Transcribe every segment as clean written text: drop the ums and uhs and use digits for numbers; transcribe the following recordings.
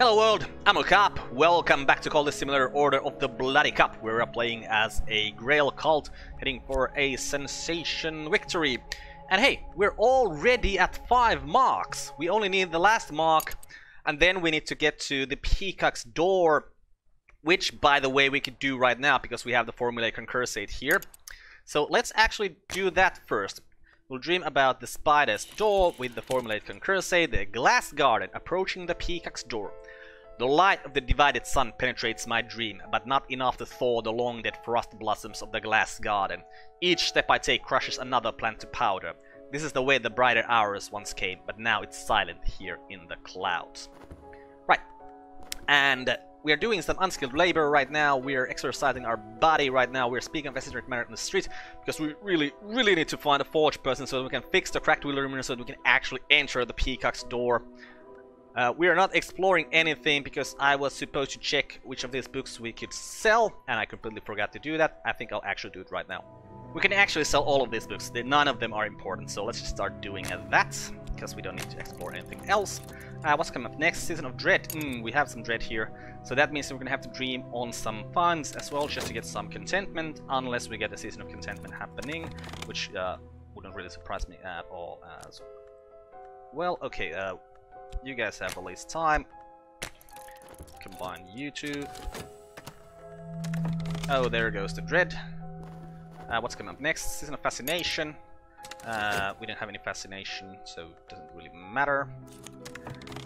Hello world, I'm Carp. Welcome back to Cultist Simulator Order of the Bloody Cup. We're playing as a Grail cult, heading for a sensation victory. And hey, we're already at 5 marks. We only need the last mark, and then we need to get to the Peacock's Door, which, by the way, we could do right now because we have the formulaic concursate here. So let's actually do that first. We'll dream about the spider's door with the formulaic concursate, the glass garden approaching the Peacock's Door. The light of the divided sun penetrates my dream, but not enough to thaw the long-dead frost blossoms of the glass garden. Each step I take crushes another plant to powder. This is the way the brighter hours once came, but now it's silent here in the clouds. Right, and we are doing some unskilled labor right now. We are exercising our body right now. We're speaking of eccentric manner in the street because we really need to find a forge person so that we can fix the cracked wheel luminaire so that we can actually enter the Peacock's Door. We are not exploring anything because I was supposed to check which of these books we could sell, and I completely forgot to do that. I think I'll actually do it right now. We can actually sell all of these books. None of them are important, so let's just start doing that because we don't need to explore anything else. What's coming up next? Season of Dread. We have some dread here, so that means we're gonna have to dream on some funds as well just to get some contentment, unless we get a Season of Contentment happening, which wouldn't really surprise me at all as well. Okay, you guys have release time. Combine you two. Oh, there goes the dread. What's coming up next? Season of Fascination. We don't have any fascination, so it doesn't really matter.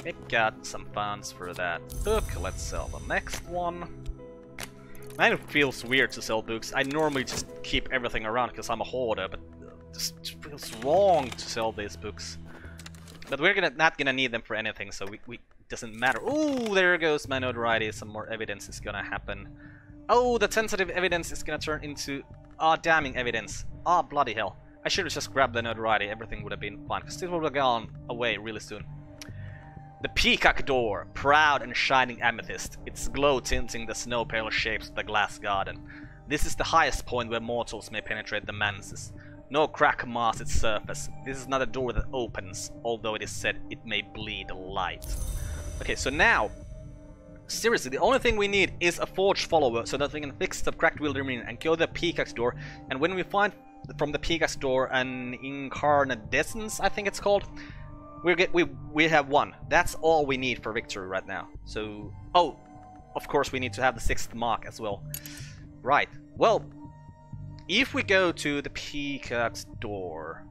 We got some funds for that book. Let's sell the next one. Man, it feels weird to sell books. I normally just keep everything around because I'm a hoarder, but it just feels wrong to sell these books. But we're not gonna need them for anything, so we doesn't matter. Oh, there goes my notoriety. Some more evidence is gonna happen. Oh, the sensitive evidence is gonna turn into damning evidence. Bloody hell. I should have just grabbed the notoriety. Everything would have been fine, because it would have gone away really soon. The Peacock Door, proud and shining amethyst, its glow tinting the snow-pale shapes of the glass garden. This is the highest point where mortals may penetrate the manses. No crack marks its surface. This is not a door that opens, although it is said it may bleed light. Okay, so now, seriously, the only thing we need is a forge follower so that we can fix the cracked wheel luminaire and go to the Peacock's Door. And when we find from the Peacock's Door an incarnadescence, I think it's called, we have one. That's all we need for victory right now. So, oh, of course we need to have the 6th mark as well. Right, well, if we go to the Peacock's Door,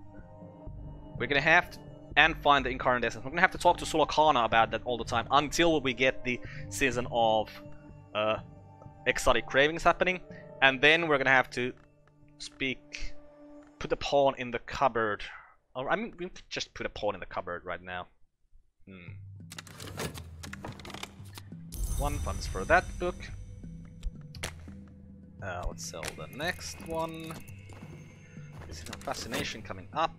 we're gonna have to, and find the incarnadescence, we're gonna have to talk to Sulakana about that all the time until we get the season of exotic cravings happening, and then we're gonna have to put the pawn in the cupboard. Or, I mean, we could just put a pawn in the cupboard right now. One funds for that book. Let's sell the next one. This is a fascination coming up.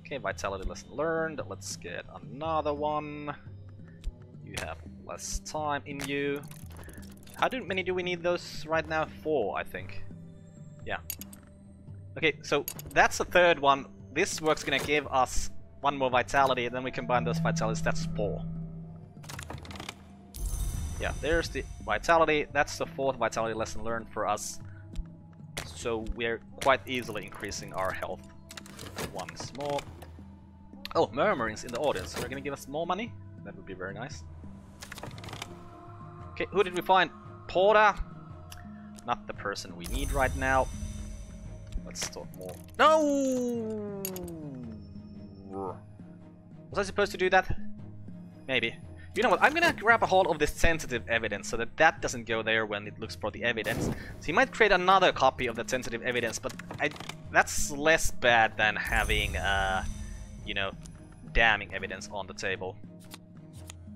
Okay, vitality lesson learned. Let's get another one. You have less time in you. How many do we need those right now? 4, I think. Yeah. Okay, so that's the 3rd one. This work's gonna give us 1 more vitality, and then we combine those vitalities. That's 4. Yeah, there's the vitality. That's the 4th vitality lesson learned for us. So we're quite easily increasing our health once more. Oh, murmurings in the audience. They're gonna give us more money? That would be very nice. Okay, who did we find? Porter. Not the person we need right now. Let's talk more. No! Was I supposed to do that? Maybe. You know what, I'm gonna grab a hold of this sensitive evidence so that that doesn't go there when it looks for the evidence. So he might create another copy of the sensitive evidence, but that's less bad than having, you know, damning evidence on the table.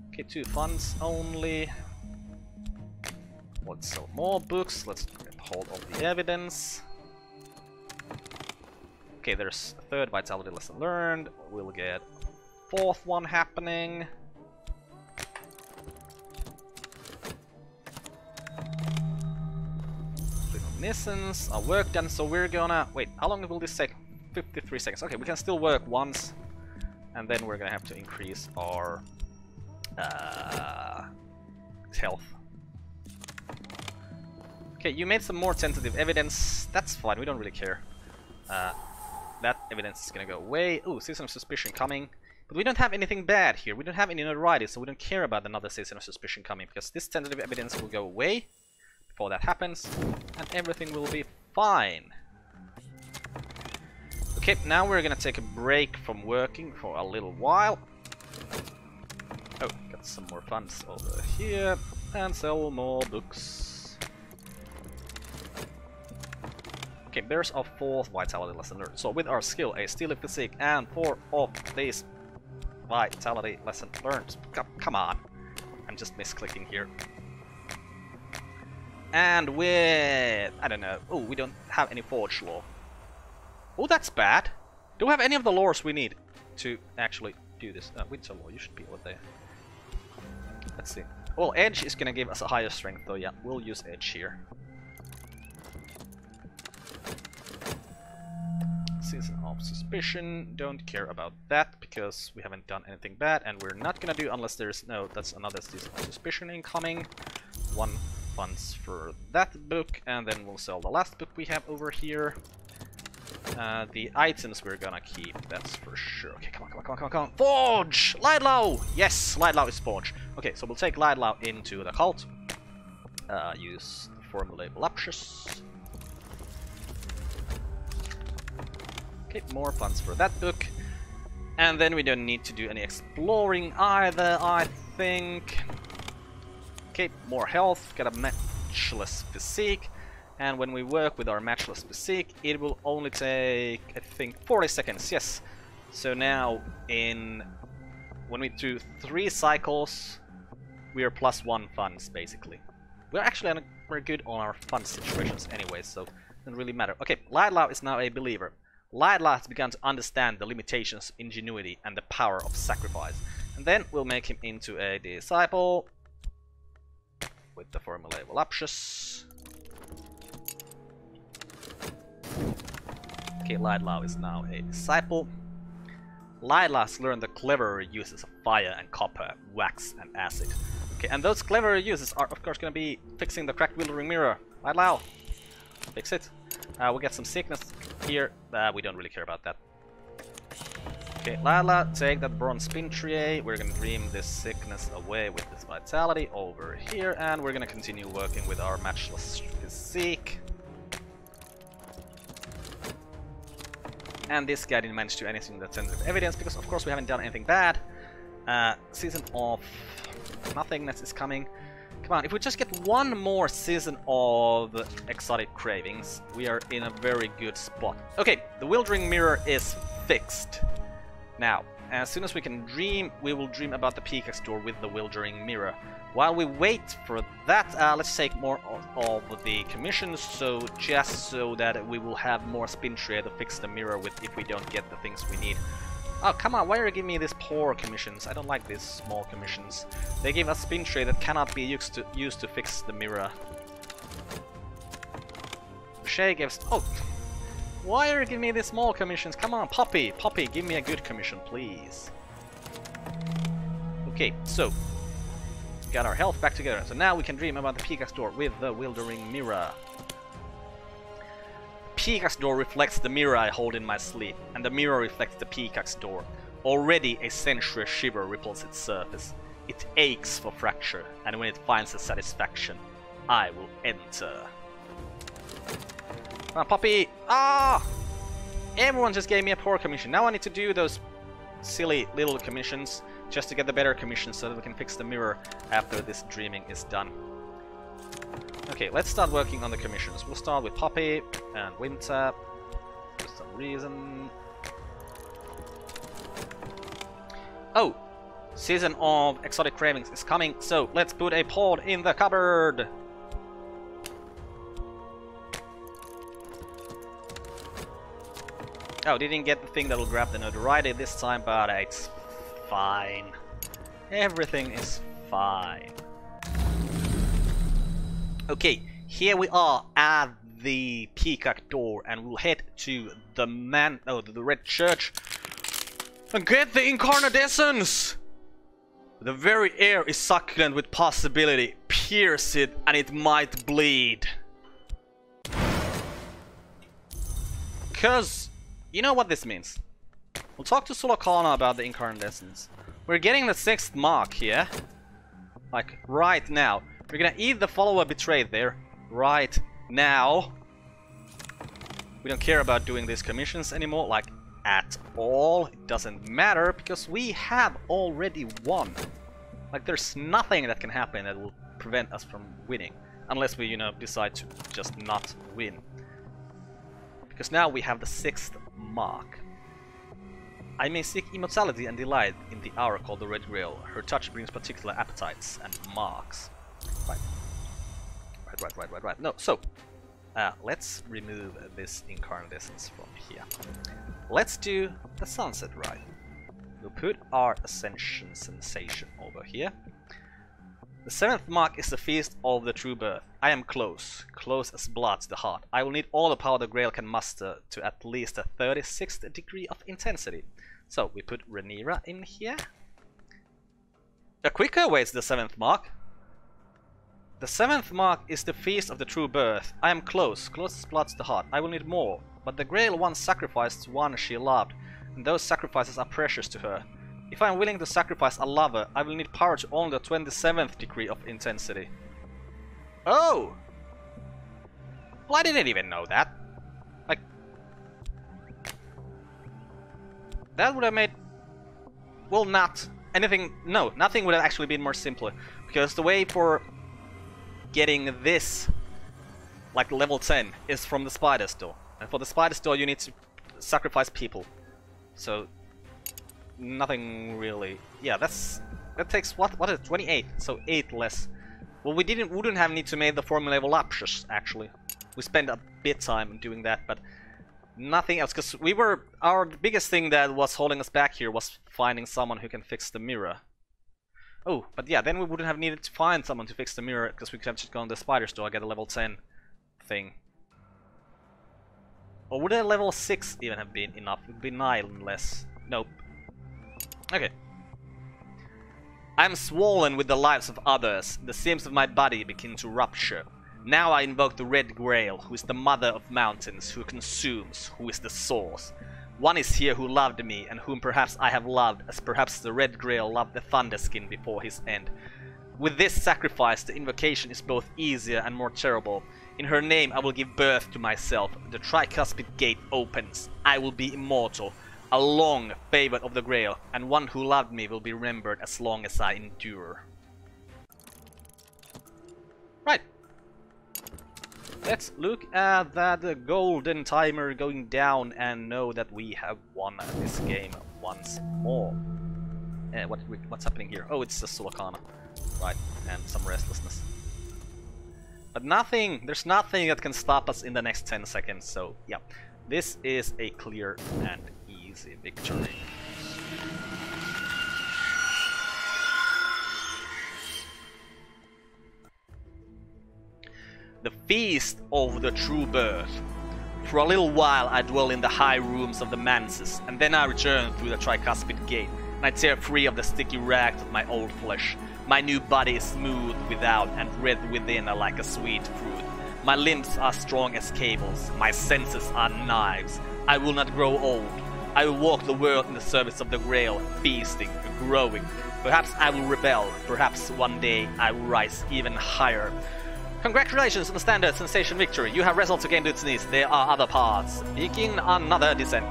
Okay, 2 funds only. Let's sell more books. Let's get hold of the evidence. Okay, there's a 3rd vitality lesson learned. We'll get a 4th one happening. Reconnaissance, our work done, so we're gonna... Wait, how long will this take? 53 seconds. Okay, we can still work once. And then we're gonna have to increase our Health. Okay, you made some more tentative evidence. That's fine, we don't really care. That evidence is gonna go away. Ooh, Season of Suspicion coming. But we don't have anything bad here. We don't have any notoriety, so we don't care about another Season of Suspicion coming, because this tentative evidence will go away before that happens, and everything will be fine. Okay, now we're gonna take a break from working for a little while. Oh, got some more funds over here, and sell more books. Okay, there's our 4th vitality lesson learned. So with our skill, a steely physique, and 4 of these vitality lesson learned. Come on, I'm just misclicking here. And with, I don't know, oh, we don't have any forge lore. Oh, that's bad. Do we have any of the lores we need to actually do this? Winter lore, you should be over there. Let's see. Well, edge is gonna give us a higher strength though, yeah, we'll use edge here. Season of Suspicion, don't care about that because we haven't done anything bad, and we're not gonna do unless there's no, that's another Season of Suspicion incoming. 1 funds for that book, and then we'll sell the last book we have over here. The items we're gonna keep, that's for sure. Okay, come on. Forge! Lidlow! Yes, Lidlow is Forge. Okay, so we'll take Lidlow into the cult. Use the formula Voluptuous. Okay, more funds for that book. And then we don't need to do any exploring either, I think. Okay, more health, got a matchless physique. And when we work with our matchless physique, it will only take, I think, 40 seconds, yes. So now, when we do 3 cycles, we are +1 funds, basically. We're good on our fund situations anyway, so it doesn't really matter. Okay, Lidlow is now a believer. Lidlow has begun to understand the limitations of ingenuity and the power of sacrifice. And then we'll make him into a disciple with the formula Voluptuous. Okay, Lidlow is now a disciple. Lidlow has learned the cleverer uses of fire and copper, wax and acid. Okay, and those cleverer uses are of course going to be fixing the cracked wildering mirror. Lidlow, fix it. We'll get some sickness here. We don't really care about that. Okay, Lidlow, take that bronze spin tray. We're going to dream this sickness away with this vitality over here, and we're going to continue working with our matchless physique. And this guy didn't manage to do anything that's tentative evidence, because of course we haven't done anything bad. Season of Nothingness is coming. Come on, if we just get 1 more Season of Exotic Cravings, we are in a very good spot. Okay, the Wildering Mirror is fixed. Now, as soon as we can dream, we will dream about the Peacock's Door with the Wildering Mirror. While we wait for that, let's take more of the commissions, so just so that we will have more spin tray to fix the mirror with if we don't get the things we need. Oh, come on, why are you giving me these poor commissions? I don't like these small commissions. They give us spin tray that cannot be used to fix the mirror. Shay gives... Oh! Why are you giving me these small commissions? Come on, Poppy! Poppy, give me a good commission, please. Okay, so... got our health back together. So now we can dream about the Peacock's Door with the Wildering Mirror. Peacock's Door reflects the mirror I hold in my sleep, and the mirror reflects the Peacock's Door. Already a sensuous shiver ripples its surface. It aches for fracture, and when it finds a satisfaction, I will enter. Come on, Poppy! Ah! Everyone just gave me a poor commission. Now I need to do those silly little commissions just to get the better commissions so that we can fix the mirror after this dreaming is done. Okay, let's start working on the commissions. We'll start with Poppy and Winter for some reason. Oh! Season of Exotic Cravings is coming, so let's put a pod in the cupboard! Oh, didn't get the thing that'll grab the notoriety this time, but it's fine. Everything is fine. Okay, here we are at the Peacock Door, and we'll head to the the Red Church and get the Incarnate Essence! The very air is succulent with possibility. Pierce it and it might bleed. Cause, you know what this means. We'll talk to Sulakana about the incandescence. We're getting the 6th mark here. Like, right now. We're gonna eat the follower betrayed there. Right now. We don't care about doing these commissions anymore, like, at all. It doesn't matter, because we have already won. Like, there's nothing that can happen that will prevent us from winning. Unless we, you know, decide to just not win. Because now we have the 6th mark. I may seek immortality and delight in the hour called the Red Grail. Her touch brings particular appetites and marks. Right. Right. No, so... let's remove this incandescence from here. Let's do the sunset rite. We'll put our ascension sensation over here. The 7th mark is the feast of the true birth. I am close as blood to the heart. I will need all the power the Grail can muster to at least a 36th degree of intensity. So we put Renira in here. A quicker awaits the 7th mark. The 7th mark is the feast of the true birth. I am close as blood to the heart. I will need more, but the Grail once sacrificed one she loved, and those sacrifices are precious to her. If I am willing to sacrifice a lover, I will need power to only the 27th degree of intensity. Oh! Well, I didn't even know that. Like... that would have made... well, not... anything... no, nothing would have actually been more simpler. Because the way for getting this, like level 10, is from the spider store. And for the spider store you need to sacrifice people. So... nothing really. Yeah, that takes what is it? 28, so 8 less. Well, wouldn't have need to make the formula voluptuous actually. We spent a bit time doing that, but nothing else, because our biggest thing that was holding us back here was finding someone who can fix the mirror. Oh, but yeah, then we wouldn't have needed to find someone to fix the mirror, because we could have just gone to the spider store and get a level 10 thing. Or would a level 6 even have been enough? It would be 9 less. Nope. Okay. I am swollen with the lives of others. The seams of my body begin to rupture. Now I invoke the Red Grail, who is the mother of mountains, who consumes, who is the source. One is here who loved me, and whom perhaps I have loved, as perhaps the Red Grail loved the Thunderskin before his end. With this sacrifice, the invocation is both easier and more terrible. In her name I will give birth to myself. The tricuspid gate opens. I will be immortal. A long favorite of the Grail, and one who loved me will be remembered as long as I endure. Right. Let's look at that golden timer going down and know that we have won this game once more. What's happening here? Oh, it's the Sulakana. Right, and some restlessness. But there's nothing that can stop us in the next 10 seconds, so yeah. This is a clear and easy victory. The feast of the true birth. For a little while I dwell in the high rooms of the manses, and then I return through the tricuspid gate, and I tear free of the sticky rags of my old flesh. My new body is smooth without and red within like a sweet fruit. My limbs are strong as cables, my senses are knives. I will not grow old. I will walk the world in the service of the Grail, feasting, growing. Perhaps I will rebel, perhaps one day I will rise even higher. Congratulations on the standard sensation victory. You have wrestled to gain to its knees. There are other paths. Begin another descent.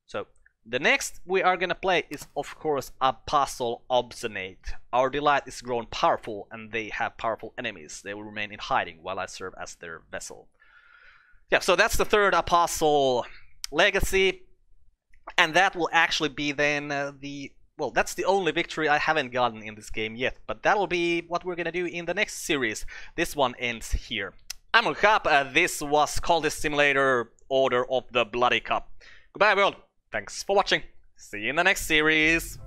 So, the next we are gonna play is of course Apostle Obstinate. Our delight is grown powerful and they have powerful enemies. They will remain in hiding while I serve as their vessel. Yeah, so that's the third Apostle Legacy. And that will actually be then well, that's the only victory I haven't gotten in this game yet, but that'll be what we're gonna do in the next series. This one ends here. I'm Carp, this was Cultist Simulator, Order of the Bloody Cup. Goodbye world, thanks for watching, see you in the next series.